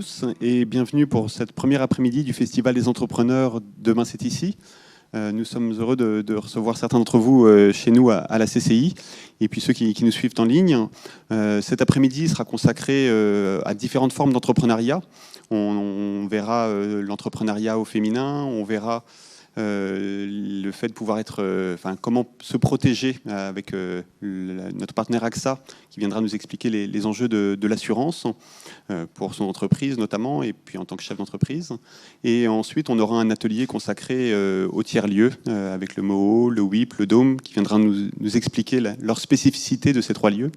tous et bienvenue pour cette première après-midi du Festival des entrepreneurs Demain c'est ici. Nous sommes heureux de recevoir certains d'entre vous chez nous à la CCI et puis ceux qui nous suivent en ligne. Cet après-midi sera consacré à différentes formes d'entrepreneuriat. On verra l'entrepreneuriat au féminin, on verra le fait de pouvoir être, comment se protéger avec notre partenaire AXA qui viendra nous expliquer les enjeux de l'assurance pour son entreprise notamment et puis en tant que chef d'entreprise. Et ensuite on aura un atelier consacré aux tiers-lieux avec le MOO, le WIP, le Dôme qui viendra nous expliquer leur spécificité de ces trois lieux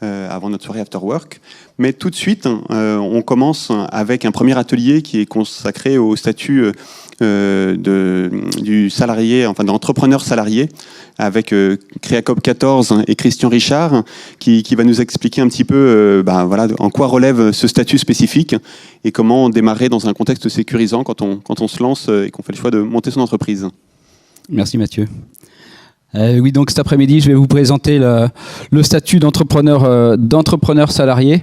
avant notre soirée after work. Mais tout de suite on commence avec un premier atelier qui est consacré au statut du salarié, enfin de l'entrepreneur salarié, avec Créacop 14 et Christian Richard, qui va nous expliquer un petit peu en quoi relève ce statut spécifique et comment démarrer dans un contexte sécurisant quand on se lance et qu'on fait le choix de monter son entreprise. Merci Mathieu. Oui, donc cet après-midi, je vais vous présenter le statut d'entrepreneur salarié.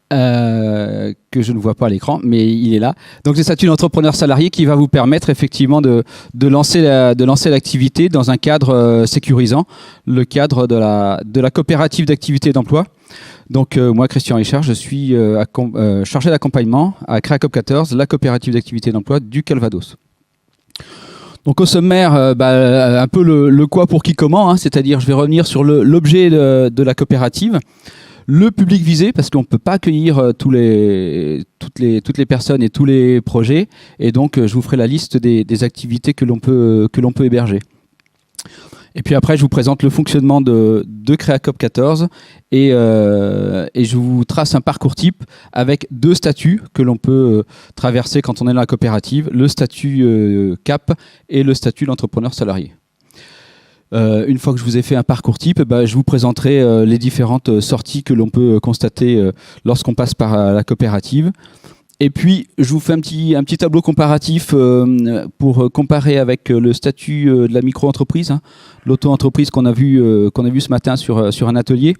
Que je ne vois pas à l'écran, mais il est là. Donc le statut d'entrepreneur salarié qui va vous permettre effectivement de lancer l'activité dans un cadre sécurisant, le cadre de la coopérative d'activité d'emploi. Donc moi, Christian Richard, je suis chargé d'accompagnement à Créacop 14, la coopérative d'activité d'emploi du Calvados. Donc au sommaire, un peu le quoi, pour qui, comment, c'est-à-dire je vais revenir sur l'objet de la coopérative. Le public visé, parce qu'on ne peut pas accueillir toutes les personnes et tous les projets. Et donc, je vous ferai la liste des activités que l'on peut héberger. Et puis après, je vous présente le fonctionnement de Créacop 14 et je vous trace un parcours type avec deux statuts que l'on peut traverser quand on est dans la coopérative, le statut CAP et le statut d'entrepreneur salarié. Une fois que je vous ai fait un parcours type, je vous présenterai les différentes sorties que l'on peut constater lorsqu'on passe par la coopérative. Et puis, je vous fais un petit tableau comparatif pour comparer avec le statut de la micro-entreprise, l'auto-entreprise qu'on a vu ce matin sur un atelier.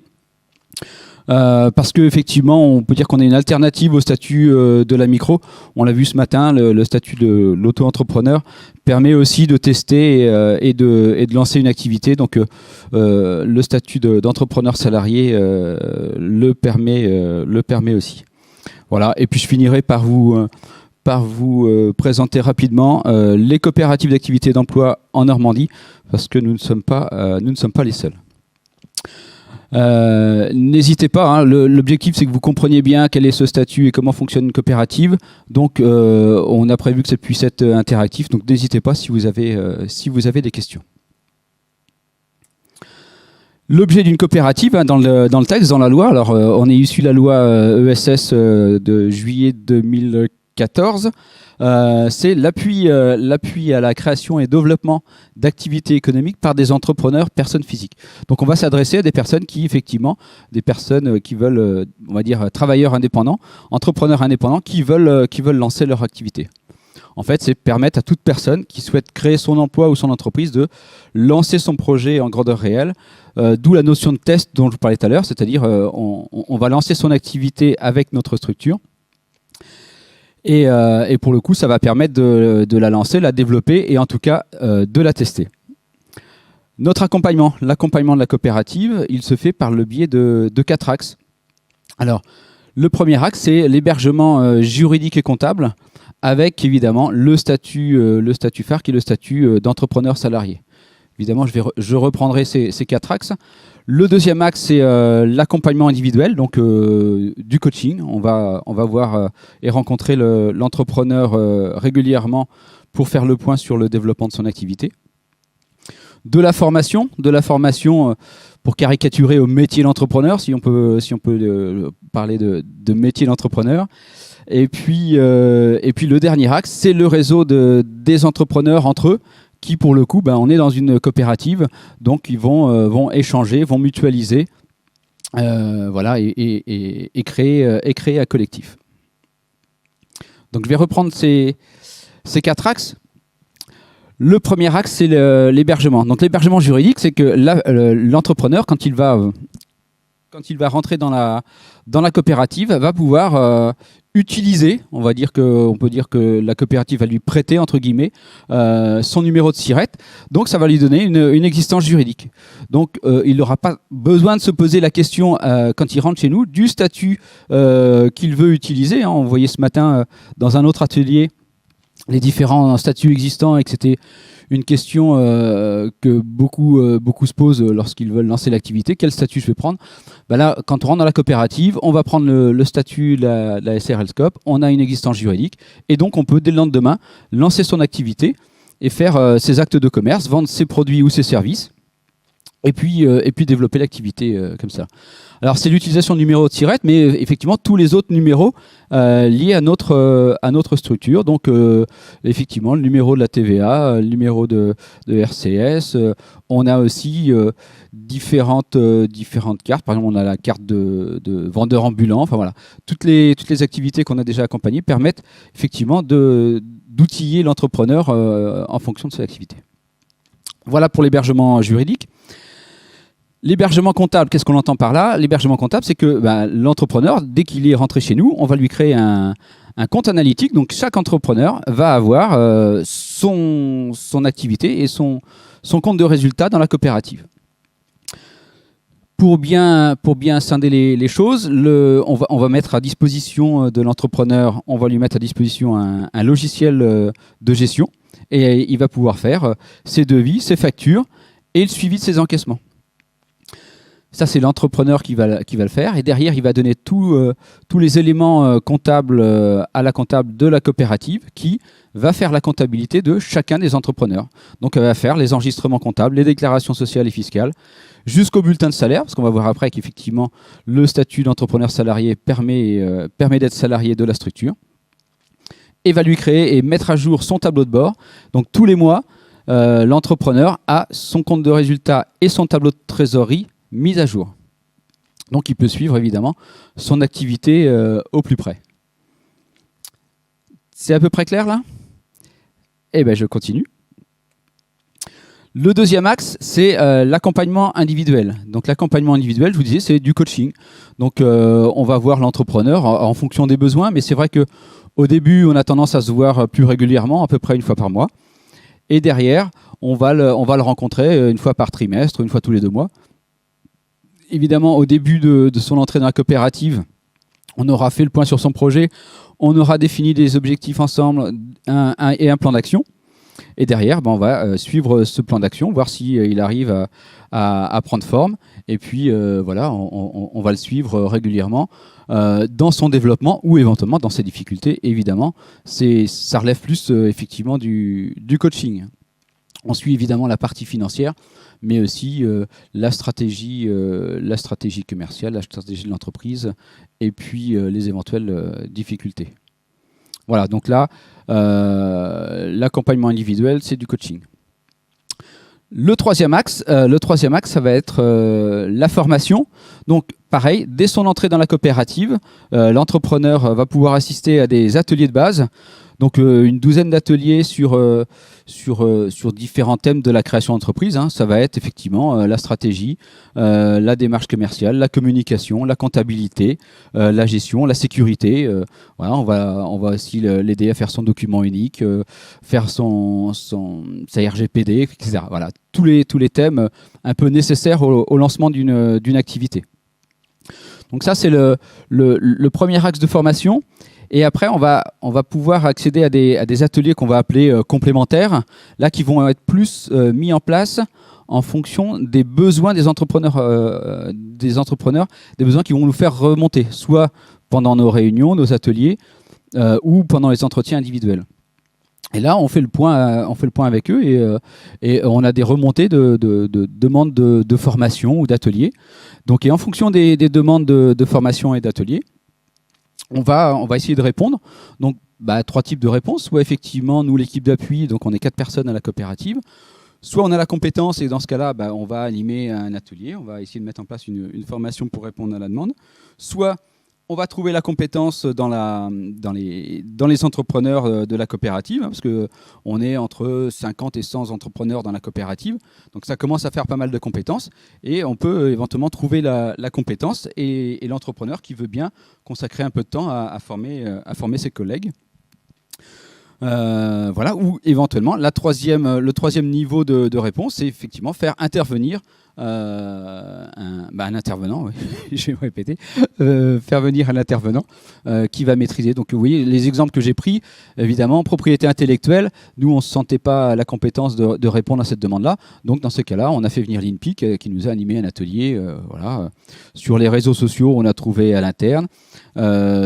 Parce qu'effectivement, on peut dire qu'on a une alternative au statut de la micro. On l'a vu ce matin, le statut de l'auto-entrepreneur permet aussi de tester et de lancer une activité. Donc, le statut d'entrepreneur salarié le permet aussi. Voilà. Et puis, je finirai par vous présenter rapidement les coopératives d'activité d'emploi en Normandie, parce que nous ne sommes pas les seuls. N'hésitez pas, l'objectif c'est que vous compreniez bien quel est ce statut et comment fonctionne une coopérative. Donc on a prévu que ça puisse être interactif, donc n'hésitez pas si vous avez des questions. L'objet d'une coopérative dans le texte, dans la loi, alors on est issu de la loi ESS de juillet 2014. C'est l'appui à la création et développement d'activités économiques par des entrepreneurs, personnes physiques. Donc on va s'adresser à des personnes qui veulent, on va dire, travailleurs indépendants, entrepreneurs indépendants qui veulent lancer leur activité. En fait, c'est permettre à toute personne qui souhaite créer son emploi ou son entreprise de lancer son projet en grandeur réelle, d'où la notion de test dont je vous parlais tout à l'heure, c'est-à-dire on va lancer son activité avec notre structure. Et pour le coup, ça va permettre de la lancer, la développer et en tout cas de la tester. Notre accompagnement, l'accompagnement de la coopérative, il se fait par le biais de 4 axes. Alors, le premier axe, c'est l'hébergement juridique et comptable, avec évidemment le statut phare qui est le statut d'entrepreneur salarié. Évidemment, je reprendrai ces 4 axes. Le deuxième axe, c'est l'accompagnement individuel, donc du coaching. On va voir et rencontrer l'entrepreneur régulièrement pour faire le point sur le développement de son activité. De la formation pour caricaturer au métier d'entrepreneur, si on peut parler de métier d'entrepreneur. Et puis le dernier axe, c'est le réseau des entrepreneurs entre eux, qui pour le coup, on est dans une coopérative, donc ils vont échanger, vont mutualiser, et créer un collectif. Donc je vais reprendre ces 4 axes. Le premier axe, c'est l'hébergement. Donc l'hébergement juridique, c'est que l'entrepreneur, quand il va quand il va rentrer dans la coopérative, va pouvoir utiliser, on peut dire que la coopérative va lui prêter, entre guillemets, son numéro de SIRET. Donc ça va lui donner une existence juridique. Donc il n'aura pas besoin de se poser la question, quand il rentre chez nous, du statut qu'il veut utiliser. On voyait ce matin dans un autre atelier les différents statuts existants et que c'était une question que beaucoup se posent lorsqu'ils veulent lancer l'activité. Quel statut je vais prendre ? Là, quand on rentre dans la coopérative, on va prendre le statut de la SARL Scope, on a une existence juridique et donc on peut dès le lendemain lancer son activité et faire ses actes de commerce, vendre ses produits ou ses services et puis développer l'activité comme ça. Alors c'est l'utilisation de numéros de SIRET, mais effectivement tous les autres numéros liés à notre structure. Donc effectivement le numéro de la TVA, le numéro de RCS. On a aussi différentes cartes. Par exemple, on a la carte de vendeur ambulant. Enfin voilà, toutes les activités qu'on a déjà accompagnées permettent effectivement d'outiller l'entrepreneur en fonction de ses activités. Voilà pour l'hébergement juridique. L'hébergement comptable, qu'est-ce qu'on entend par là ? L'hébergement comptable, c'est que l'entrepreneur, dès qu'il est rentré chez nous, on va lui créer un compte analytique. Donc chaque entrepreneur va avoir son activité et son compte de résultat dans la coopérative. Pour bien scinder les choses, on va mettre à disposition de l'entrepreneur, on va lui mettre à disposition un logiciel de gestion et il va pouvoir faire ses devis, ses factures et le suivi de ses encaissements. Ça, c'est l'entrepreneur qui va le faire. Et derrière, il va donner tous les éléments comptables à la comptable de la coopérative qui va faire la comptabilité de chacun des entrepreneurs. Donc, elle va faire les enregistrements comptables, les déclarations sociales et fiscales, jusqu'au bulletin de salaire, parce qu'on va voir après qu'effectivement, le statut d'entrepreneur salarié permet d'être salarié de la structure. Et va lui créer et mettre à jour son tableau de bord. Donc, tous les mois, l'entrepreneur a son compte de résultat et son tableau de trésorerie mis à jour. Donc il peut suivre évidemment son activité au plus près. C'est à peu près clair là ? Eh bien je continue. Le deuxième axe, c'est l'accompagnement individuel. Donc l'accompagnement individuel, je vous disais, c'est du coaching. Donc on va voir l'entrepreneur en fonction des besoins, mais c'est vrai qu'au début, on a tendance à se voir plus régulièrement, à peu près une fois par mois. Et derrière, on va le rencontrer une fois par trimestre, une fois tous les 2 mois. Évidemment, au début de son entrée dans la coopérative, on aura fait le point sur son projet, on aura défini des objectifs ensemble et un plan d'action. Et derrière, on va suivre ce plan d'action, voir s'il arrive à prendre forme. Et puis, voilà, on va le suivre régulièrement dans son développement ou éventuellement dans ses difficultés. Évidemment, ça relève plus effectivement du coaching. On suit évidemment la partie financière, mais aussi la stratégie commerciale, la stratégie de l'entreprise, et puis les éventuelles difficultés. Voilà, donc là, l'accompagnement individuel, c'est du coaching. Le troisième axe, ça va être la formation. Donc, pareil, dès son entrée dans la coopérative, l'entrepreneur va pouvoir assister à des ateliers de base. Donc, une douzaine d'ateliers sur différents thèmes de la création d'entreprise. Hein. Ça va être effectivement la stratégie, la démarche commerciale, la communication, la comptabilité, la gestion, la sécurité. Voilà, on va aussi l'aider à faire son document unique, faire sa RGPD, etc. Voilà, tous les thèmes un peu nécessaires au lancement d'une activité. Donc ça, c'est le premier axe de formation. Et après, on va pouvoir accéder à des ateliers qu'on va appeler complémentaires, là qui vont être plus mis en place en fonction des besoins des entrepreneurs, des besoins qui vont nous faire remonter, soit pendant nos réunions, nos ateliers, ou pendant les entretiens individuels. Et là, on fait le point avec eux et on a des remontées de demandes de formation ou d'ateliers. Donc, et en fonction des demandes de formation et d'ateliers, on va essayer de répondre. Donc, 3 types de réponses. Soit effectivement, nous, l'équipe d'appui, donc on est 4 personnes à la coopérative. Soit on a la compétence et dans ce cas-là, on va animer un atelier. On va essayer de mettre en place une formation pour répondre à la demande. Soit On va trouver la compétence dans les entrepreneurs de la coopérative, parce qu'on est entre 50 et 100 entrepreneurs dans la coopérative. Donc ça commence à faire pas mal de compétences. Et on peut éventuellement trouver la compétence et l'entrepreneur qui veut bien consacrer un peu de temps à former ses collègues. Voilà, ou éventuellement, le troisième niveau de réponse, c'est effectivement faire intervenir un intervenant, oui, je vais me répéter, faire venir un intervenant qui va maîtriser. Donc vous voyez, les exemples que j'ai pris, évidemment, propriété intellectuelle, nous on ne se sentait pas la compétence de répondre à cette demande-là. Donc dans ce cas-là, on a fait venir l'INPIC qui nous a animé un atelier. Voilà. Sur les réseaux sociaux, on a trouvé à l'interne.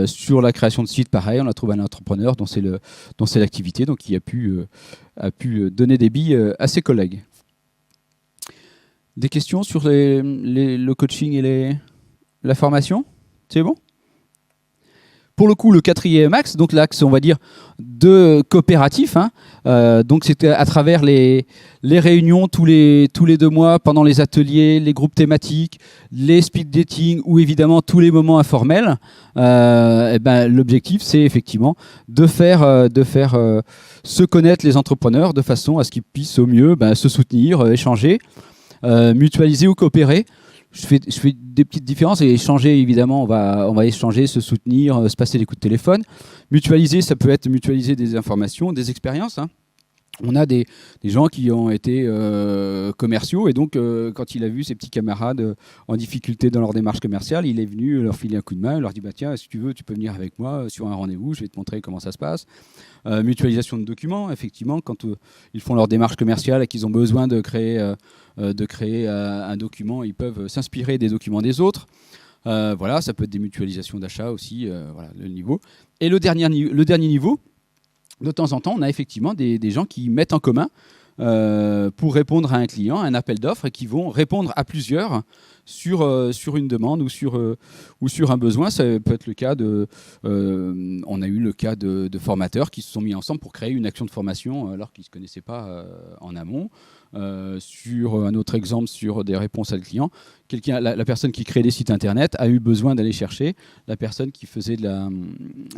Sur la création de sites, pareil, on a trouvé un entrepreneur dont c'est l'activité, donc qui a pu donner des billes à ses collègues. Des questions sur le coaching et la formation? C'est bon? Pour le coup, le quatrième axe, donc l'axe, on va dire, de coopératif, donc c'était à travers les réunions tous les 2 mois, pendant les ateliers, les groupes thématiques, les speed dating ou évidemment tous les moments informels. L'objectif, c'est effectivement de faire se connaître les entrepreneurs de façon à ce qu'ils puissent au mieux se soutenir, échanger, mutualiser ou coopérer. Je fais des petites différences et échanger, évidemment, on va échanger, se soutenir, se passer des coups de téléphone. Mutualiser, ça peut être mutualiser des informations, des expériences. On a des gens qui ont été commerciaux et donc quand il a vu ses petits camarades en difficulté dans leur démarche commerciale, il est venu leur filer un coup de main, leur dit tiens, si tu veux, tu peux venir avec moi sur un rendez-vous, je vais te montrer comment ça se passe. Mutualisation de documents, effectivement, quand ils font leur démarche commerciale et qu'ils ont besoin de créer un document, ils peuvent s'inspirer des documents des autres. Voilà, ça peut être des mutualisations d'achat aussi, voilà, le niveau. Et le dernier niveau, de temps en temps, on a effectivement des gens qui mettent en commun pour répondre à un client, un appel d'offres, et qui vont répondre à plusieurs sur une demande ou sur un besoin. Ça peut être le cas on a eu le cas de formateurs qui se sont mis ensemble pour créer une action de formation alors qu'ils ne se connaissaient pas en amont. Sur un autre exemple, sur des réponses à le client, la personne qui crée des sites internet a eu besoin d'aller chercher la personne qui faisait de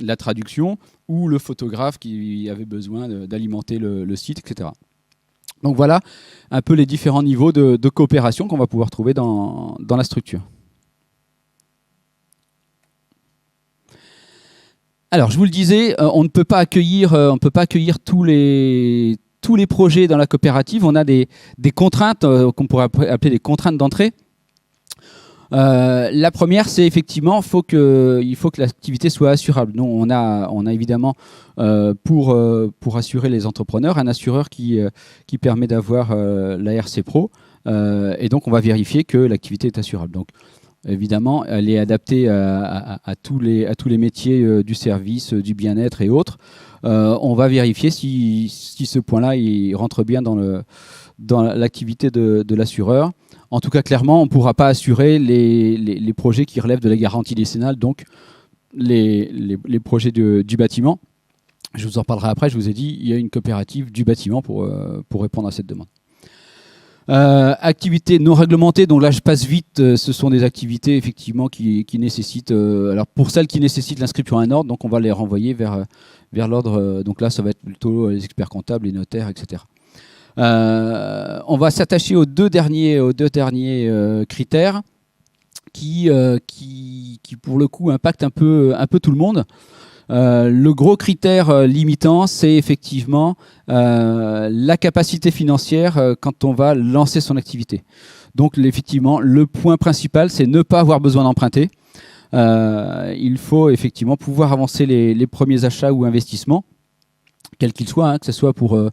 la traduction ou le photographe qui avait besoin d'alimenter le site, etc. Donc voilà un peu les différents niveaux de coopération qu'on va pouvoir trouver dans la structure. Alors, je vous le disais, on ne peut pas accueillir tous les projets dans la coopérative. On a des contraintes qu'on pourrait appeler des contraintes d'entrée. La première, c'est effectivement il faut que l'activité soit assurable. Nous, on a évidemment pour assurer les entrepreneurs un assureur qui permet d'avoir la RC Pro et donc on va vérifier que l'activité est assurable. Donc évidemment, elle est adaptée à tous les métiers du service, du bien-être et autres. On va vérifier si ce point-là il rentre bien dans l'activité de l'assureur. En tout cas, clairement, on ne pourra pas assurer les projets qui relèvent de la garantie décennale, donc les projets du bâtiment. Je vous en parlerai après, je vous ai dit, il y a une coopérative du bâtiment pour répondre à cette demande. Activités non réglementées, donc là je passe vite, ce sont des activités effectivement qui nécessitent, alors pour celles qui nécessitent l'inscription à un ordre, donc on va les renvoyer vers l'ordre, donc là ça va être plutôt les experts comptables, les notaires, etc. On va s'attacher aux deux derniers critères qui pour le coup impactent un peu tout le monde. Le gros critère limitant, c'est effectivement la capacité financière quand on va lancer son activité. Donc effectivement, le point principal, c'est ne pas avoir besoin d'emprunter. Il faut effectivement pouvoir avancer les premiers achats ou investissements, quel qu'il soit, que ce soit pour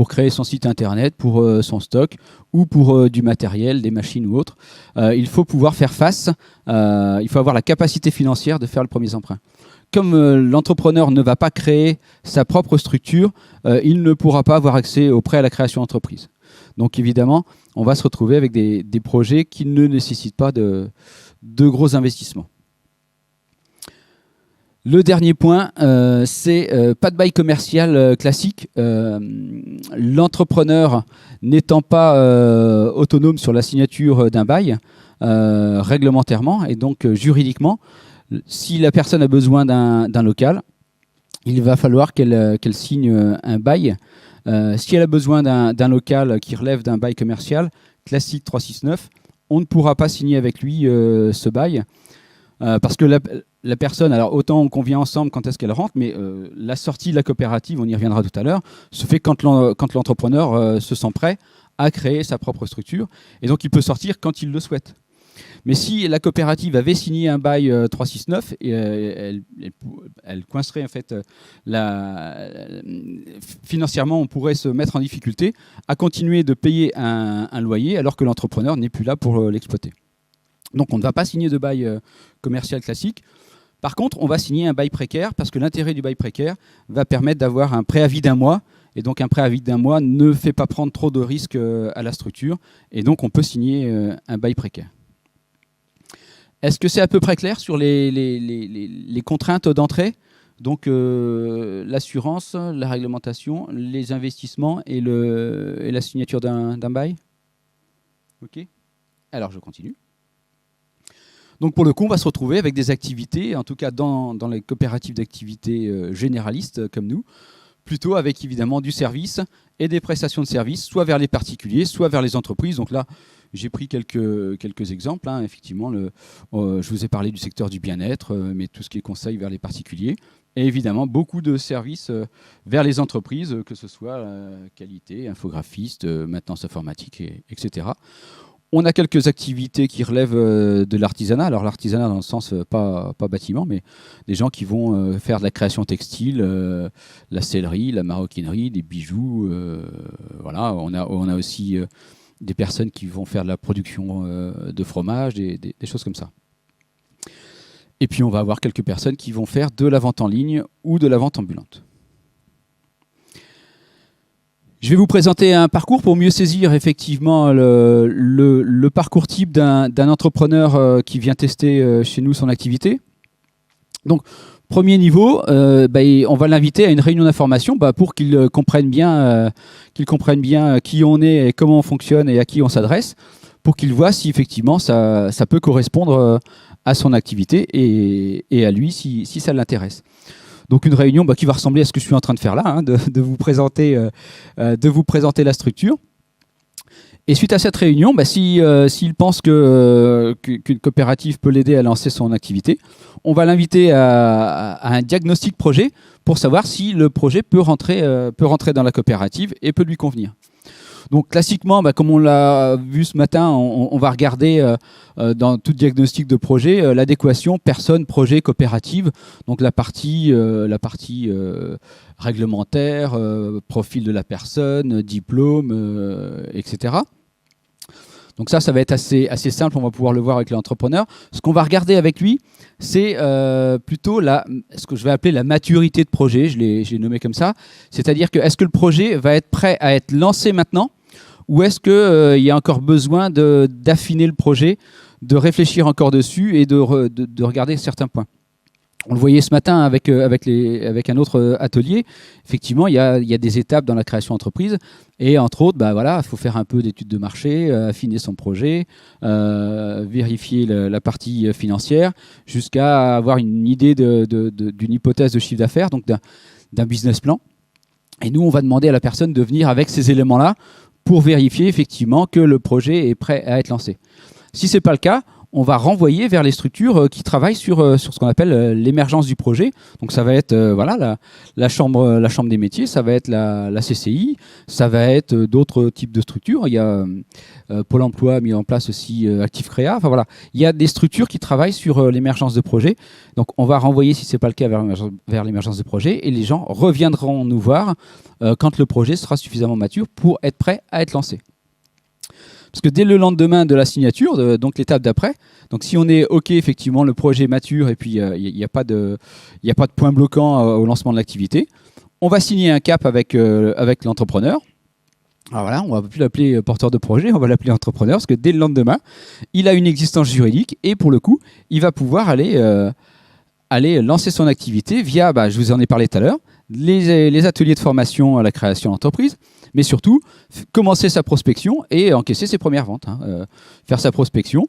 créer son site internet, pour son stock ou pour du matériel, des machines ou autres. Il faut pouvoir faire face, il faut avoir la capacité financière de faire le premier emprunt. Comme l'entrepreneur ne va pas créer sa propre structure, il ne pourra pas avoir accès au prêt à la création d'entreprise. Donc évidemment, on va se retrouver avec des projets qui ne nécessitent pas de gros investissements. Le dernier point, c'est pas de bail commercial classique. L'entrepreneur n'étant pas autonome sur la signature d'un bail, réglementairement et donc juridiquement, Si la personne a besoin d'un local, il va falloir qu'elle signe un bail. Si elle a besoin d'un local qui relève d'un bail commercial classique 369, on ne pourra pas signer avec lui ce bail. Parce que la personne, alors autant on convient ensemble quand est-ce qu'elle rentre, mais la sortie de la coopérative, on y reviendra tout à l'heure, se fait quand l'entrepreneur se sent prêt à créer sa propre structure. Et donc il peut sortir quand il le souhaite. Mais si la coopérative avait signé un bail 369, elle coincerait en fait financièrement, on pourrait se mettre en difficulté à continuer de payer un loyer alors que l'entrepreneur n'est plus là pour l'exploiter. Donc on ne va pas signer de bail commercial classique. Par contre, on va signer un bail précaire parce que l'intérêt du bail précaire va permettre d'avoir un préavis d'1 mois. Et donc un préavis d'1 mois ne fait pas prendre trop de risques à la structure. Et donc on peut signer un bail précaire. Est-ce que c'est à peu près clair sur les contraintes d'entrée? Donc l'assurance, la réglementation, les investissements et la signature d'un bail? Ok. Alors je continue. Donc pour le coup, on va se retrouver avec des activités, en tout cas dans les coopératives d'activités généralistes comme nous, plutôt avec évidemment du service et des prestations de services, soit vers les particuliers, soit vers les entreprises. Donc là, j'ai pris quelques exemples. Hein. Effectivement, je vous ai parlé du secteur du bien-être, mais tout ce qui est conseil vers les particuliers. Et évidemment, beaucoup de services vers les entreprises, que ce soit qualité, infographiste, maintenance informatique, etc. On a quelques activités qui relèvent de l'artisanat. Alors l'artisanat dans le sens pas bâtiment, mais des gens qui vont faire de la création textile, la sellerie, la maroquinerie, des bijoux. Voilà. On a aussi des personnes qui vont faire de la production de fromage, des choses comme ça. Et puis on va avoir quelques personnes qui vont faire de la vente en ligne ou de la vente ambulante. Je vais vous présenter un parcours pour mieux saisir effectivement le parcours type d'un entrepreneur qui vient tester chez nous son activité. Donc, premier niveau, on va l'inviter à une réunion d'information pour qu'il comprenne bien qui on est et comment on fonctionne et à qui on s'adresse, pour qu'il voit si effectivement ça peut correspondre à son activité et à lui si ça l'intéresse. Donc une réunion qui va ressembler à ce que je suis en train de faire là, hein, de vous présenter la structure. Et suite à cette réunion, s'il pense qu'une coopérative peut l'aider à lancer son activité, on va l'inviter à un diagnostic projet pour savoir si le projet peut rentrer dans la coopérative et peut lui convenir. Donc classiquement, comme on l'a vu ce matin, on va regarder dans tout diagnostic de projet l'adéquation personne, projet, coopérative. Donc la partie réglementaire, profil de la personne, diplôme, etc. Donc ça va être assez simple, on va pouvoir le voir avec l'entrepreneur. Ce qu'on va regarder avec lui, c'est plutôt ce que je vais appeler la maturité de projet, je l'ai nommé comme ça. C'est-à-dire que est-ce que le projet va être prêt à être lancé maintenant ou est-ce qu'il y a encore besoin d'affiner le projet, de réfléchir encore dessus et de regarder certains points. On le voyait ce matin avec un autre atelier. Effectivement, il y a des étapes dans la création d'entreprise. Et entre autres, il faut faire un peu d'études de marché, affiner son projet, vérifier la partie financière, jusqu'à avoir une idée d'une hypothèse de chiffre d'affaires, donc d'un business plan. Et nous, on va demander à la personne de venir avec ces éléments-là pour vérifier effectivement que le projet est prêt à être lancé. Si ce n'est pas le cas, on va renvoyer vers les structures qui travaillent sur ce qu'on appelle l'émergence du projet. Donc ça va être la chambre des métiers, ça va être la CCI, ça va être d'autres types de structures. Il y a Pôle emploi a mis en place aussi Actif Créa. Enfin voilà, il y a des structures qui travaillent sur l'émergence de projet. Donc on va renvoyer, si ce n'est pas le cas, vers l'émergence de projet et les gens reviendront nous voir quand le projet sera suffisamment mature pour être prêt à être lancé. Parce que dès le lendemain de la signature, donc l'étape d'après, donc si on est OK, effectivement, le projet est mature et puis il n'y a pas de point bloquant au lancement de l'activité, on va signer un cap avec l'entrepreneur. Alors voilà, on ne va plus l'appeler porteur de projet, on va l'appeler entrepreneur, parce que dès le lendemain, il a une existence juridique et pour le coup, il va pouvoir aller lancer son activité via, je vous en ai parlé tout à l'heure, les ateliers de formation à la création d'entreprise, mais surtout commencer sa prospection et encaisser ses premières ventes. Faire sa prospection,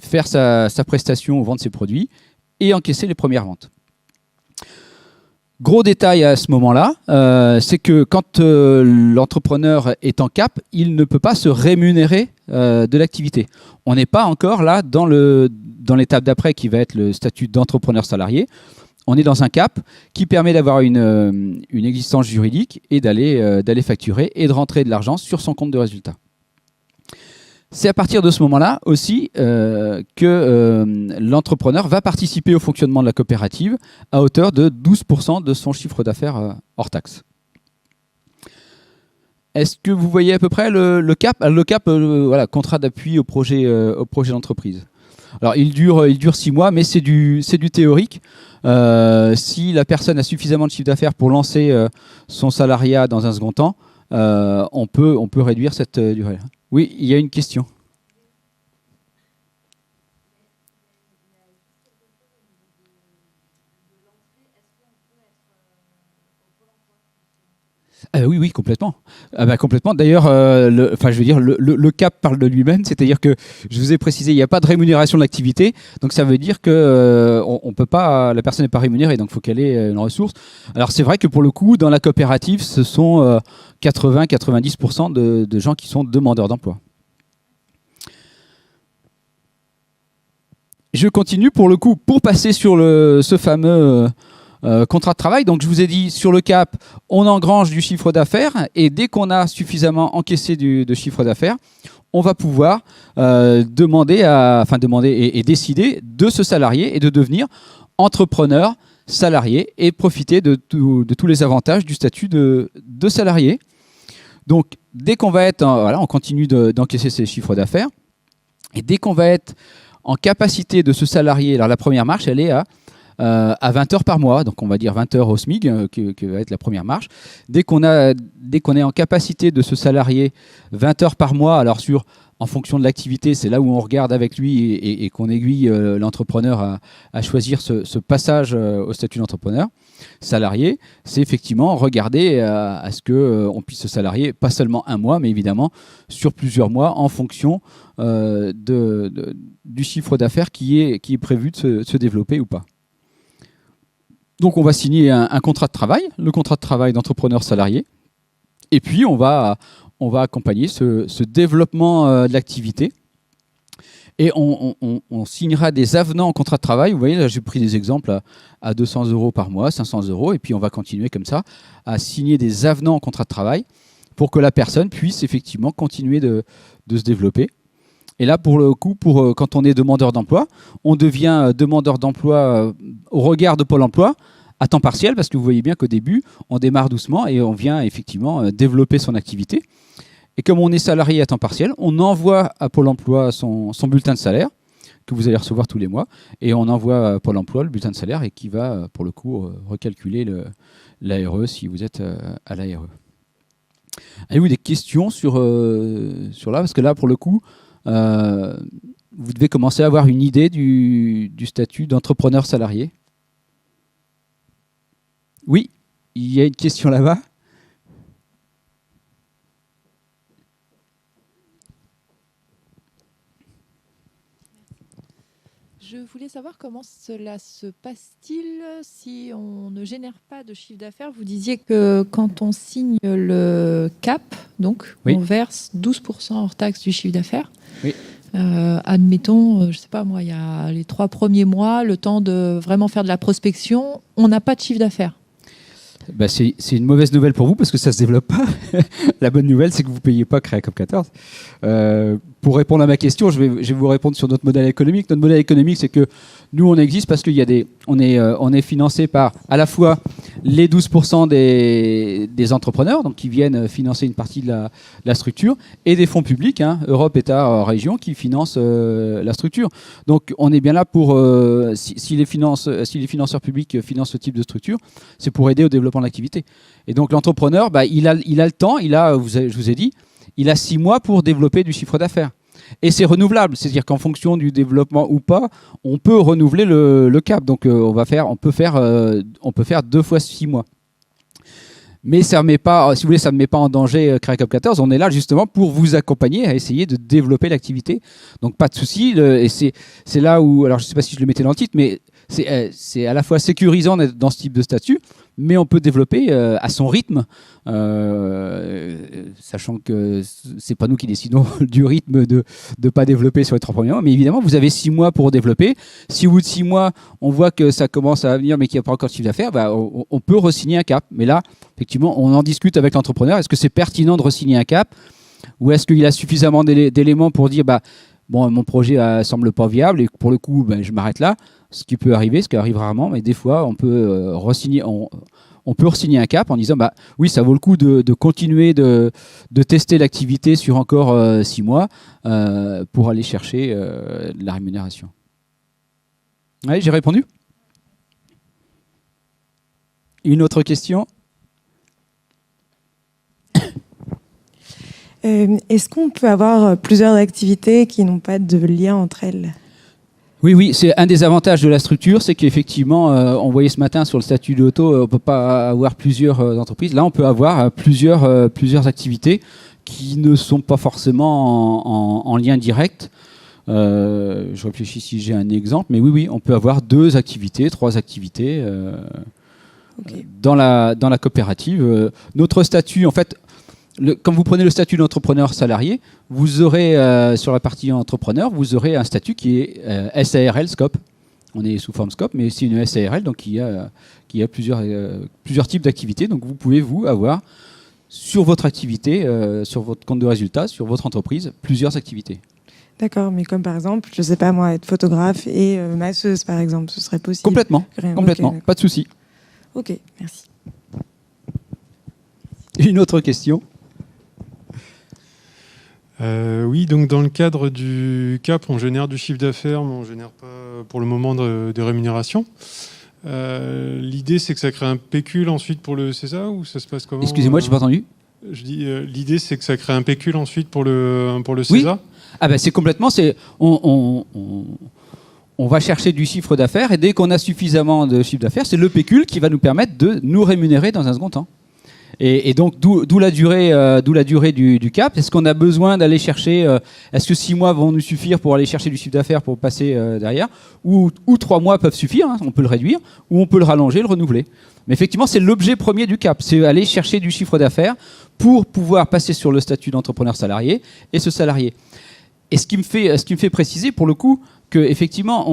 faire sa prestation, vendre ses produits et encaisser les premières ventes. Gros détail à ce moment-là, c'est que quand l'entrepreneur est en cap, il ne peut pas se rémunérer de l'activité. On n'est pas encore là dans l'étape d'après qui va être le statut d'entrepreneur salarié. On est dans un cap qui permet d'avoir une existence juridique et d'aller facturer et de rentrer de l'argent sur son compte de résultat. C'est à partir de ce moment-là aussi que l'entrepreneur va participer au fonctionnement de la coopérative à hauteur de 12% de son chiffre d'affaires hors taxe. Est-ce que vous voyez à peu près le cap ? Le cap, voilà, contrat d'appui au projet d'entreprise. Alors il dure 6 mois, mais c'est du théorique. Si la personne a suffisamment de chiffre d'affaires pour lancer son salariat dans un second temps, on peut réduire cette durée. Oui, il y a une question. Oui, complètement. Complètement. D'ailleurs, le cap parle de lui-même, c'est-à-dire que je vous ai précisé, il n'y a pas de rémunération de l'activité, donc ça veut dire que on peut pas, la personne n'est pas rémunérée, donc il faut qu'elle ait une ressource. Alors c'est vrai que pour le coup, dans la coopérative, ce sont 80-90% de gens qui sont demandeurs d'emploi. Je continue pour le coup, pour passer sur ce fameux contrat de travail. Donc je vous ai dit, sur le cap, on engrange du chiffre d'affaires et dès qu'on a suffisamment encaissé de chiffre d'affaires, on va pouvoir demander et décider de se salarier et de devenir entrepreneur salarié et profiter de tous les avantages du statut de salarié. Donc dès qu'on va être, on continue d'encaisser ces chiffres d'affaires et dès qu'on va être en capacité de se salarier, alors la première marche, elle est à 20 heures par mois, donc on va dire 20 heures au SMIC, qui va être la première marche. Dès qu'on est en capacité de se salarier 20 heures par mois, alors en fonction de l'activité, c'est là où on regarde avec lui et qu'on aiguille l'entrepreneur à choisir ce passage au statut d'entrepreneur salarié, c'est effectivement regarder à ce qu'on puisse se salarier, pas seulement un mois, mais évidemment sur plusieurs mois en fonction du chiffre d'affaires qui est prévu de se développer ou pas. Donc on va signer un contrat de travail, le contrat de travail d'entrepreneur salarié, et puis on va accompagner ce développement de l'activité. Et on signera des avenants en contrat de travail. Vous voyez, là, j'ai pris des exemples à 200 € par mois, 500 €, et puis on va continuer comme ça à signer des avenants en contrat de travail pour que la personne puisse effectivement continuer de se développer. Et là, pour le coup, quand on est demandeur d'emploi, on devient demandeur d'emploi au regard de Pôle emploi à temps partiel, parce que vous voyez bien qu'au début, on démarre doucement et on vient effectivement développer son activité. Et comme on est salarié à temps partiel, on envoie à Pôle emploi son bulletin de salaire que vous allez recevoir tous les mois, et on envoie à Pôle emploi le bulletin de salaire et qui va, pour le coup, recalculer l'ARE si vous êtes à l'ARE. Avez-vous des questions sur là? Parce que là, pour le coup, vous devez commencer à avoir une idée du statut d'entrepreneur salarié. Oui, il y a une question là-bas. Je voulais savoir comment cela se passe-t-il si on ne génère pas de chiffre d'affaires. Vous disiez que quand on signe le CAP, donc oui, on verse 12% hors taxe du chiffre d'affaires. Oui. Admettons, je ne sais pas moi, il y a les 3 premiers mois, le temps de vraiment faire de la prospection, on n'a pas de chiffre d'affaires. C'est une mauvaise nouvelle pour vous parce que ça ne se développe pas. La bonne nouvelle, c'est que vous ne payez pas Créacop 14. Pour répondre à ma question, je vais vous répondre sur notre modèle économique. Notre modèle économique, c'est que nous, on existe parce qu'il y a on est financé par à la fois les 12% des entrepreneurs, donc qui viennent financer une partie de la structure, et des fonds publics, Europe, État, région, qui financent la structure. Donc on est bien là pour, si les financeurs publics financent ce type de structure, c'est pour aider au développement de l'activité. Et donc l'entrepreneur, il a le temps, je vous ai dit, il a 6 mois pour développer du chiffre d'affaires. Et c'est renouvelable, c'est-à-dire qu'en fonction du développement ou pas, on peut renouveler le cap. Donc on peut faire 2 fois 6 mois. Mais ça met pas, si vous voulez, ça ne met pas en danger CREACOP 14. On est là justement pour vous accompagner à essayer de développer l'activité. Donc pas de souci. Et c'est là où, alors je ne sais pas si je le mettais dans le titre, mais c'est à la fois sécurisant d'être dans ce type de statut, mais on peut développer à son rythme, sachant que c'est pas nous qui décidons du rythme de ne pas développer sur les 3 premiers mois. Mais évidemment, vous avez 6 mois pour développer. Si au bout de 6 mois, on voit que ça commence à venir, mais qu'il n'y a pas encore de chiffre d'affaires, bah, on peut re-signer un cap. Mais là, effectivement, on en discute avec l'entrepreneur. Est-ce que c'est pertinent de re-signer un cap, ou est-ce qu'il a suffisamment d'éléments pour dire bon, mon projet semble pas viable et pour le coup, je m'arrête là. Ce qui peut arriver, ce qui arrive rarement, mais des fois, on peut re-signer. On peut re-signer un cap en disant oui, ça vaut le coup de continuer de tester l'activité sur encore 6 mois pour aller chercher de la rémunération. Oui, j'ai répondu. Une autre question? Est-ce qu'on peut avoir plusieurs activités qui n'ont pas de lien entre elles? Oui, c'est un des avantages de la structure, c'est qu'effectivement, on voyait ce matin sur le statut de l'auto, on ne peut pas avoir plusieurs entreprises. Là, on peut avoir plusieurs activités qui ne sont pas forcément en lien direct. Je réfléchis si j'ai un exemple, mais oui, on peut avoir 2 activités, 3 activités okay. dans la coopérative. Notre statut, en fait, quand vous prenez le statut d'entrepreneur salarié, vous aurez sur la partie entrepreneur, vous aurez un statut qui est SARL Scope. On est sous forme Scope, mais c'est une SARL, donc qui a plusieurs types d'activités. Donc vous pouvez avoir sur votre activité, sur votre compte de résultat, sur votre entreprise, plusieurs activités. D'accord, mais comme par exemple, je ne sais pas moi, être photographe et masseuse par exemple, ce serait possible? Complètement, okay, pas de souci. Ok, merci. Une autre question? Oui, donc dans le cadre du CAP, on génère du chiffre d'affaires, mais on ne génère pas pour le moment de rémunération. L'idée, c'est que ça crée un pécule ensuite pour le CESA, ou ça se passe comment? Excusez-moi, je n'ai pas entendu. Je dis, l'idée, c'est que ça crée un pécule ensuite pour le CESA? Oui. C'est complètement... On va chercher du chiffre d'affaires, et dès qu'on a suffisamment de chiffre d'affaires, c'est le pécule qui va nous permettre de nous rémunérer dans un second temps. Et donc, d'où la durée du cap. Est-ce qu'on a besoin d'aller chercher... est-ce que 6 mois vont nous suffire pour aller chercher du chiffre d'affaires pour passer derrière, ou 3 mois peuvent suffire, hein, on peut le réduire, ou on peut le rallonger, le renouveler. Mais effectivement, c'est l'objet premier du cap. C'est aller chercher du chiffre d'affaires pour pouvoir passer sur le statut d'entrepreneur salarié et se salarier. Et ce qui me fait préciser, pour le coup, qu'effectivement,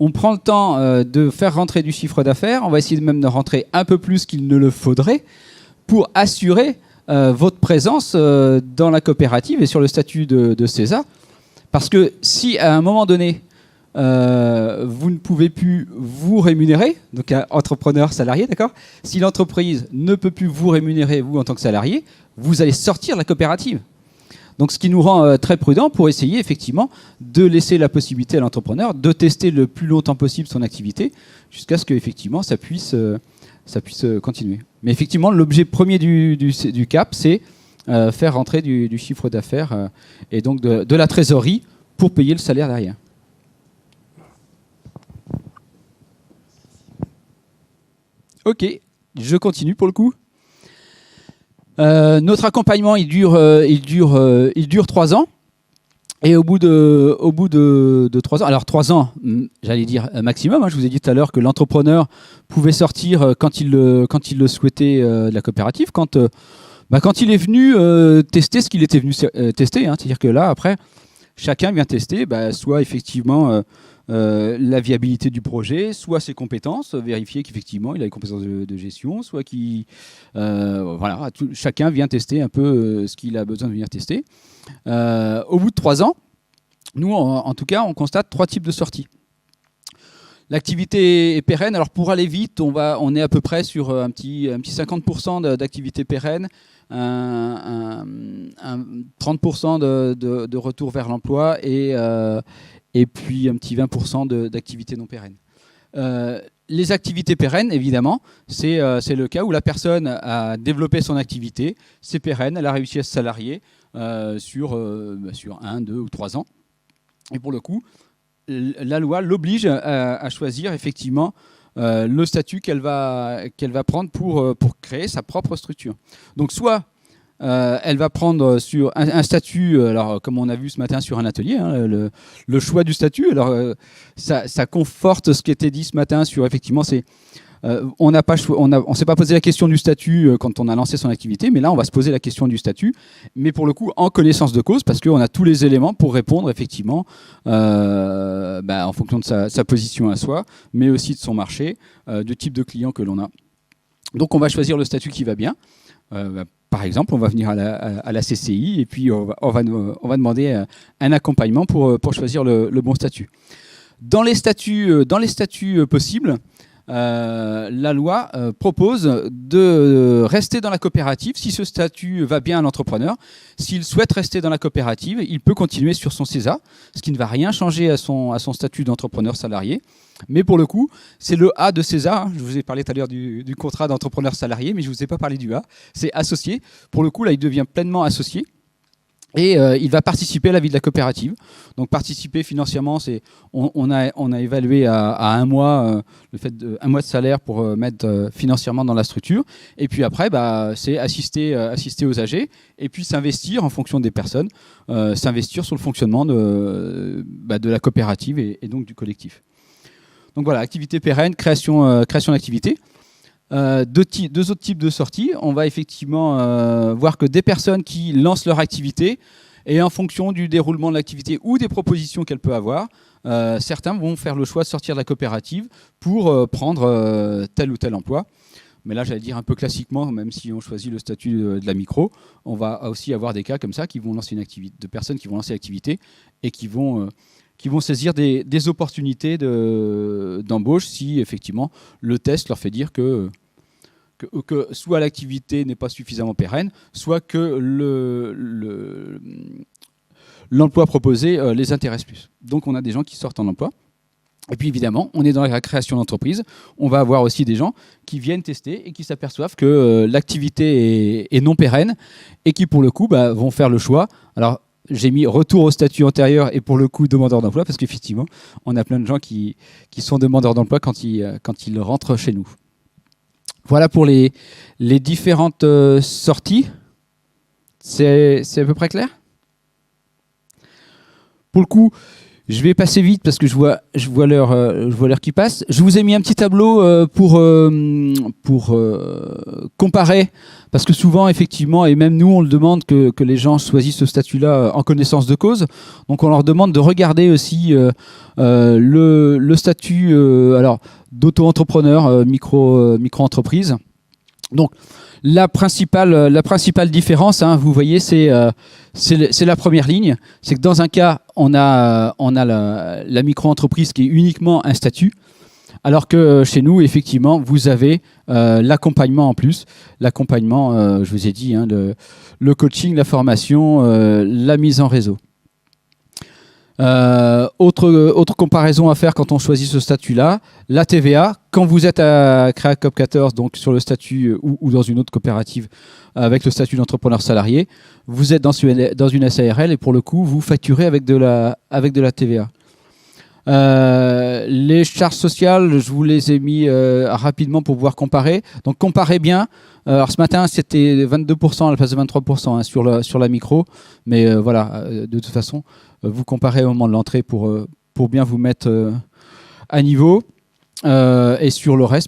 on prend le temps de faire rentrer du chiffre d'affaires. On va essayer même de rentrer un peu plus qu'il ne le faudrait pour assurer votre présence dans la coopérative et sur le statut de CESA. Parce que si à un moment donné, vous ne pouvez plus vous rémunérer, donc entrepreneur salarié, d'accord ? Si l'entreprise ne peut plus vous rémunérer, vous en tant que salarié, vous allez sortir de la coopérative. Donc, ce qui nous rend très prudent pour essayer effectivement de laisser la possibilité à l'entrepreneur de tester le plus longtemps possible son activité jusqu'à ce qu'effectivement ça puisse continuer. Mais effectivement, l'objet premier du CAP, c'est faire rentrer du chiffre d'affaires et donc de la trésorerie pour payer le salaire derrière. Ok, je continue pour le coup. Notre accompagnement, il dure 3 ans. Et au bout de 3 ans, alors 3 ans, j'allais dire maximum, hein, je vous ai dit tout à l'heure que l'entrepreneur pouvait sortir quand il le souhaitait de la coopérative, quand il est venu tester ce qu'il était venu tester. Hein, c'est-à-dire que là, après, chacun vient tester soit effectivement la viabilité du projet, soit ses compétences, vérifier qu'effectivement il a les compétences de gestion, soit chacun vient tester un peu ce qu'il a besoin de venir tester. Au bout de 3 ans, nous en tout cas on constate 3 types de sorties. L'activité est pérenne. Alors pour aller vite, on est à peu près sur un petit 50% d'activité pérenne, un 30% de retour vers l'emploi et puis un petit 20% d'activité non pérenne. Les activités pérennes, évidemment, c'est le cas où la personne a développé son activité, c'est pérenne, elle a réussi à se salarier sur 1, 2 ou 3 ans. Et pour le coup, la loi l'oblige à choisir effectivement le statut qu'elle va prendre pour créer sa propre structure. Donc soit elle va prendre sur un statut, alors comme on a vu ce matin sur un atelier, hein, le choix du statut. Alors ça conforte ce qui était dit ce matin sur effectivement on s'est pas posé la question du statut quand on a lancé son activité, mais là on va se poser la question du statut, mais pour le coup en connaissance de cause, parce qu'on a tous les éléments pour répondre effectivement en fonction de sa position à soi, mais aussi de son marché, du type de client que l'on a. Donc on va choisir le statut qui va bien. Par exemple, on va venir à la CCI et puis on va demander un accompagnement pour choisir le bon statut. Dans les statuts possibles, la loi propose de rester dans la coopérative si ce statut va bien à l'entrepreneur. S'il souhaite rester dans la coopérative, il peut continuer sur son CESA, ce qui ne va rien changer à son statut d'entrepreneur salarié. Mais pour le coup, c'est le A de CESA. Je vous ai parlé tout à l'heure du contrat d'entrepreneur salarié, mais je ne vous ai pas parlé du A. C'est associé. Pour le coup, là, il devient pleinement associé. Et il va participer à la vie de la coopérative. Donc participer financièrement, on a évalué à un mois le fait un mois de salaire pour mettre financièrement dans la structure. Et puis après, c'est assister aux AG et puis s'investir en fonction des personnes, s'investir sur le fonctionnement de la coopérative et donc du collectif. Donc voilà, activité pérenne, création d'activité. Deux autres types de sorties. On va effectivement voir que des personnes qui lancent leur activité et en fonction du déroulement de l'activité ou des propositions qu'elle peut avoir, certains vont faire le choix de sortir de la coopérative pour prendre tel ou tel emploi. Mais là, j'allais dire un peu classiquement, même si on choisit le statut de la micro, on va aussi avoir des cas comme ça qui vont lancer une activité, de personnes qui vont lancer l'activité et qui vont saisir des opportunités d'embauche si effectivement le test leur fait dire que soit l'activité n'est pas suffisamment pérenne, soit que l'emploi proposé les intéresse plus. Donc on a des gens qui sortent en emploi. Et puis évidemment, on est dans la création d'entreprise. On va avoir aussi des gens qui viennent tester et qui s'aperçoivent que l'activité est non pérenne et qui pour le coup vont faire le choix. Alors j'ai mis retour au statut antérieur et pour le coup demandeur d'emploi parce qu'effectivement, on a plein de gens qui sont demandeurs d'emploi quand ils rentrent chez nous. Voilà pour les différentes sorties. C'est à peu près clair ? Pour le coup, je vais passer vite parce que je vois l'heure qui passe. Je vous ai mis un petit tableau pour comparer, parce que souvent, effectivement, et même nous, on le demande que les gens choisissent ce statut-là en connaissance de cause. Donc, on leur demande de regarder aussi le statut d'auto-entrepreneur, micro-entreprise. Donc, la principale différence, hein, vous voyez, c'est la première ligne. C'est que dans un cas, on a la micro-entreprise qui est uniquement un statut, alors que chez nous, effectivement, vous avez l'accompagnement en plus. L'accompagnement, je vous ai dit, hein, le coaching, la formation, la mise en réseau. Autre comparaison à faire quand on choisit ce statut-là, la TVA, quand vous êtes à Créacop 14, donc sur le statut ou dans une autre coopérative avec le statut d'entrepreneur salarié, vous êtes dans une SARL et pour le coup, vous facturez avec de la TVA. Les charges sociales, je vous les ai mis rapidement pour pouvoir comparer. Donc comparez bien. Alors ce matin, c'était 22% à la place de 23% hein, sur la micro. Mais voilà, de toute façon, vous comparez au moment de l'entrée pour bien vous mettre à niveau. Et sur le reste,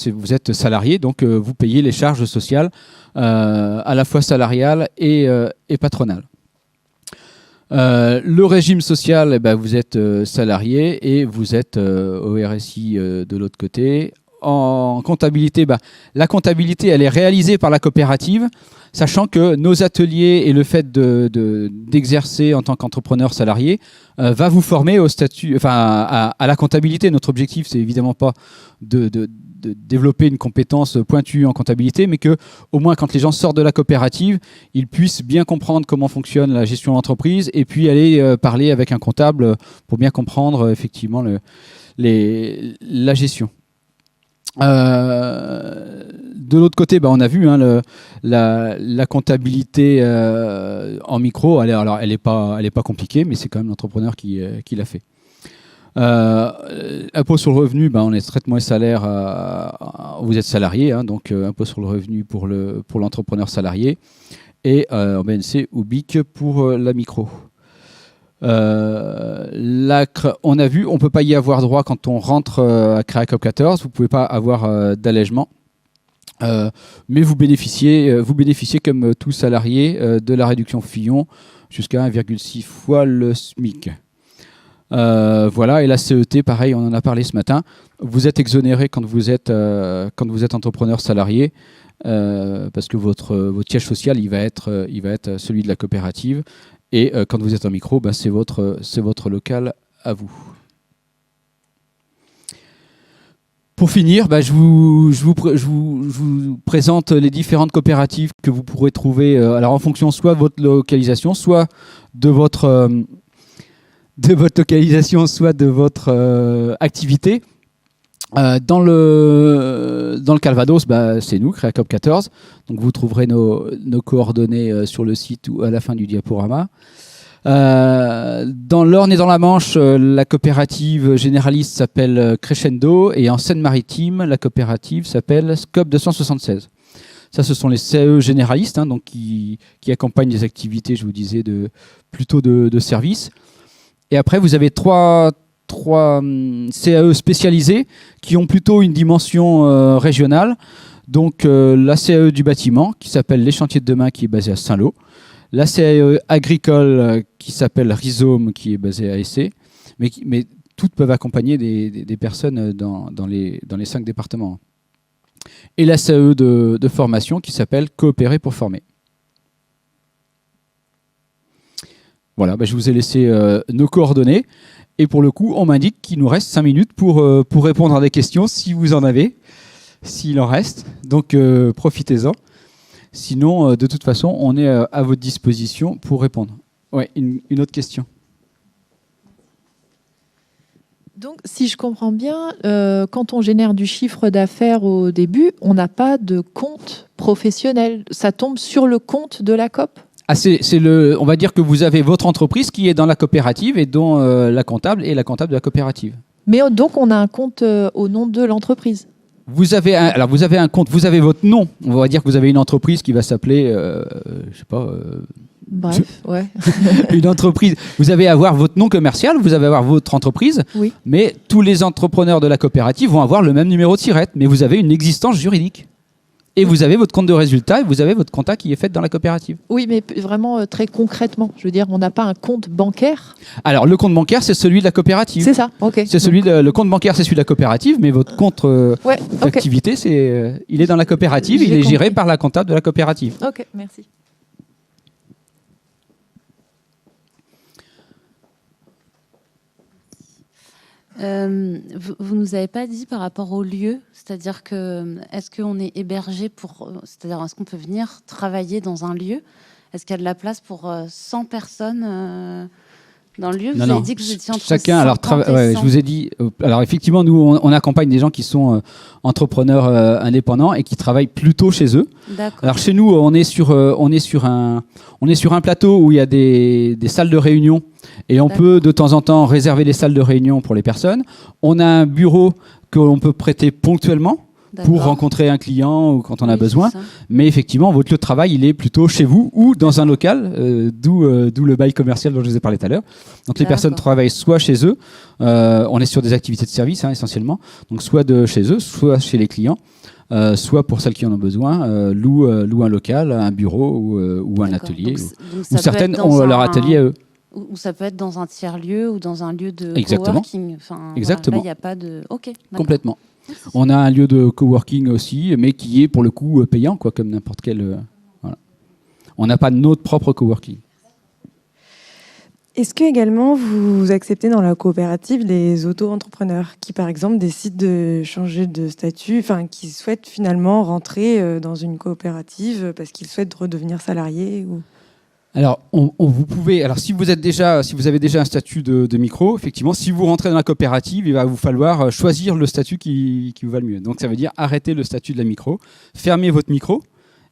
vous êtes salarié, donc vous payez les charges sociales à la fois salariales et patronales. Le régime social, vous êtes salarié et vous êtes au RSI de l'autre côté. En comptabilité, la comptabilité, elle est réalisée par la coopérative, sachant que nos ateliers et le fait d'exercer en tant qu'entrepreneur salarié va vous former au statut, à la comptabilité. Notre objectif, c'est évidemment pas de développer une compétence pointue en comptabilité, mais que au moins quand les gens sortent de la coopérative, ils puissent bien comprendre comment fonctionne la gestion d'entreprise et puis aller parler avec un comptable pour bien comprendre effectivement la gestion. De l'autre côté, on a vu hein, la comptabilité en micro. Elle est pas compliquée, mais c'est quand même l'entrepreneur qui l'a fait. Impôt sur le revenu, on est traitement et salaire, vous êtes salarié, hein, donc impôt sur le revenu pour l'entrepreneur salarié, et en BNC ou BIC pour la micro. L'ACRE, on a vu, on ne peut pas y avoir droit quand on rentre à Créacop 14, vous ne pouvez pas avoir d'allègement. Mais vous bénéficiez comme tout salarié de la réduction Fillon jusqu'à 1,6 fois le SMIC. Voilà, et la CET, pareil, on en a parlé ce matin. Vous êtes exonéré quand vous êtes entrepreneur salarié parce que votre siège social, il va être celui de la coopérative. Et quand vous êtes en micro, c'est votre local à vous. Pour finir, je vous présente les différentes coopératives que vous pourrez trouver alors en fonction soit de votre localisation, soit de votre localisation, soit de votre activité. Dans le Calvados, c'est nous, Créacop 14. Donc vous trouverez nos coordonnées sur le site ou à la fin du diaporama. Dans l'Orne et dans la Manche, la coopérative généraliste s'appelle Crescendo, et en Seine-Maritime, la coopérative s'appelle Scope 276. Ça, ce sont les CAE généralistes, hein, donc qui accompagnent les activités, je vous disais, plutôt de services. Et après, vous avez trois CAE spécialisés qui ont plutôt une dimension régionale. Donc la CAE du bâtiment qui s'appelle Les Chantiers de Demain, qui est basée à Saint-Lô. La CAE agricole qui s'appelle Rhizome, qui est basée à Essé. Mais toutes peuvent accompagner des personnes dans les 5 départements. Et la CAE de formation qui s'appelle Coopérer pour former. Voilà, je vous ai laissé nos coordonnées. Et pour le coup, on m'indique qu'il nous reste 5 minutes pour répondre à des questions, si vous en avez, s'il en reste. Donc, profitez-en. Sinon, de toute façon, on est à votre disposition pour répondre. Ouais, une autre question. Donc, si je comprends bien, quand on génère du chiffre d'affaires au début, on n'a pas de compte professionnel. Ça tombe sur le compte de la COP ? On va dire que vous avez votre entreprise qui est dans la coopérative et dont la comptable est la comptable de la coopérative. Mais donc, on a un compte au nom de l'entreprise. Vous avez un compte, vous avez votre nom. On va dire que vous avez une entreprise qui va s'appeler, je sais pas. Bref, ouais. Une entreprise. Vous allez avoir votre nom commercial, vous allez avoir votre entreprise. Oui. Mais tous les entrepreneurs de la coopérative vont avoir le même numéro de SIRET. Mais vous avez une existence juridique. Et vous avez votre compte de résultat et vous avez votre compta qui est fait dans la coopérative. Oui, mais vraiment très concrètement. Je veux dire, on n'a pas un compte bancaire. Alors, le compte bancaire, c'est celui de la coopérative. C'est ça, ok. Le compte bancaire, c'est celui de la coopérative, mais votre compte d'activité, il est dans la coopérative, il est géré par la comptable de la coopérative. Ok, merci. Vous nous avez pas dit par rapport au lieu, c'est-à-dire que est-ce qu'on est hébergé c'est-à-dire est-ce qu'on peut venir travailler dans un lieu? Est-ce qu'il y a de la place pour 100 personnes dans le lieu? Vous avez dit que vous étiez entre chacun. 50 et 100. Je vous ai dit. Alors effectivement, nous on accompagne des gens qui sont entrepreneurs indépendants et qui travaillent plutôt chez eux. D'accord. Alors chez nous, on est sur un plateau où il y a des salles de réunion. Et on peut de temps en temps réserver des salles de réunion pour les personnes. On a un bureau que l'on peut prêter ponctuellement pour rencontrer un client ou quand on a besoin. Mais effectivement, votre lieu de travail, il est plutôt chez vous ou dans un local, d'où le bail commercial dont je vous ai parlé tout à l'heure. Donc les personnes travaillent soit chez eux, on est sur des activités de service essentiellement, donc soit de chez eux, soit chez les clients. Soit pour celles qui en ont besoin, louent un local, un bureau ou un atelier. Ou certaines ont leur atelier à eux. Ou ça peut être dans un tiers-lieu ou dans un lieu de Exactement. coworking. Exactement. Là, il n'y a pas de... Ok, d'accord. Complètement. On a un lieu de coworking aussi, mais qui est pour le coup payant, comme n'importe quel... Voilà. On n'a pas notre propre coworking. Est-ce que également vous acceptez dans la coopérative les auto-entrepreneurs qui, par exemple, décident de changer de statut, qui souhaitent finalement rentrer dans une coopérative parce qu'ils souhaitent redevenir salariés ou... Alors, vous pouvez. Alors, si vous avez déjà un statut de micro, effectivement, si vous rentrez dans la coopérative, il va vous falloir choisir le statut qui vous va le mieux. Donc, ça veut dire arrêter le statut de la micro, fermer votre micro,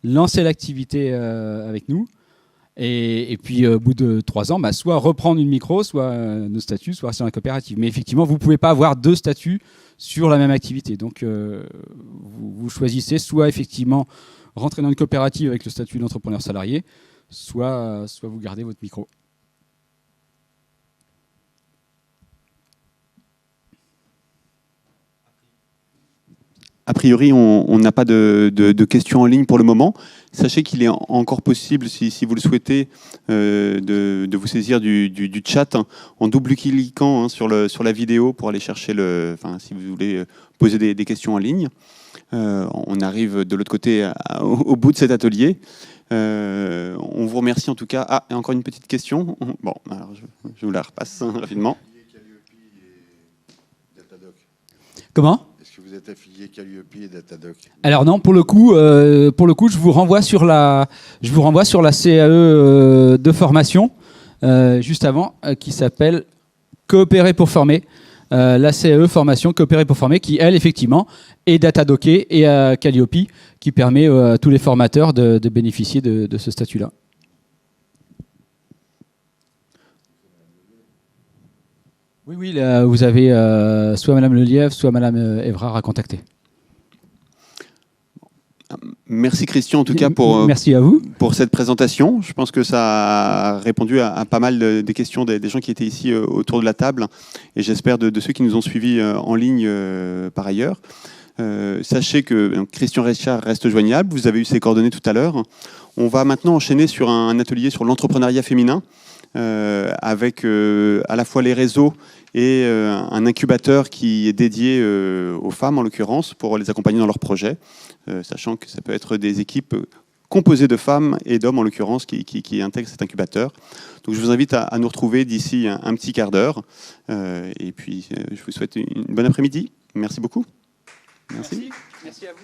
lancer l'activité avec nous, Et puis, au bout de 3 ans, soit reprendre une micro, soit nos statuts, soit rester dans la coopérative. Mais effectivement, vous ne pouvez pas avoir 2 statuts sur la même activité. Donc, vous choisissez soit effectivement rentrer dans une coopérative avec le statut d'entrepreneur salarié, soit vous gardez votre micro. A priori, on n'a pas de questions en ligne pour le moment. Sachez qu'il est encore possible, si vous le souhaitez, de vous saisir du chat en double-cliquant sur la vidéo pour aller chercher si vous voulez poser des questions en ligne. On arrive de l'autre côté au bout de cet atelier. On vous remercie en tout cas. Ah, et encore une petite question. Bon, alors je vous la repasse rapidement. Comment ? Est-ce que vous êtes affilié Calliope et Datadoc? Alors non, pour le coup, je vous renvoie sur la CAE de formation juste avant, qui s'appelle Coopérer pour former. La CAE formation Coopérer pour former, qui elle effectivement est datadockée et Calliope, qui permet à tous les formateurs de bénéficier de ce statut-là. Oui, là, vous avez soit Madame Lelièvre, soit Madame Évrard à contacter. Merci Christian en tout cas Merci à vous. pour cette présentation. Je pense que ça a répondu à pas mal des questions des gens qui étaient ici autour de la table et j'espère de ceux qui nous ont suivis en ligne par ailleurs. Sachez que Christian Richard reste joignable, vous avez eu ses coordonnées tout à l'heure. On va maintenant enchaîner sur un atelier sur l'entrepreneuriat féminin avec à la fois les réseaux et un incubateur qui est dédié aux femmes en l'occurrence pour les accompagner dans leurs projets, sachant que ça peut être des équipes composées de femmes et d'hommes en l'occurrence qui intègrent cet incubateur. Donc je vous invite à nous retrouver d'ici un petit quart d'heure et puis je vous souhaite une bonne après-midi. Merci beaucoup. Merci. Merci à vous.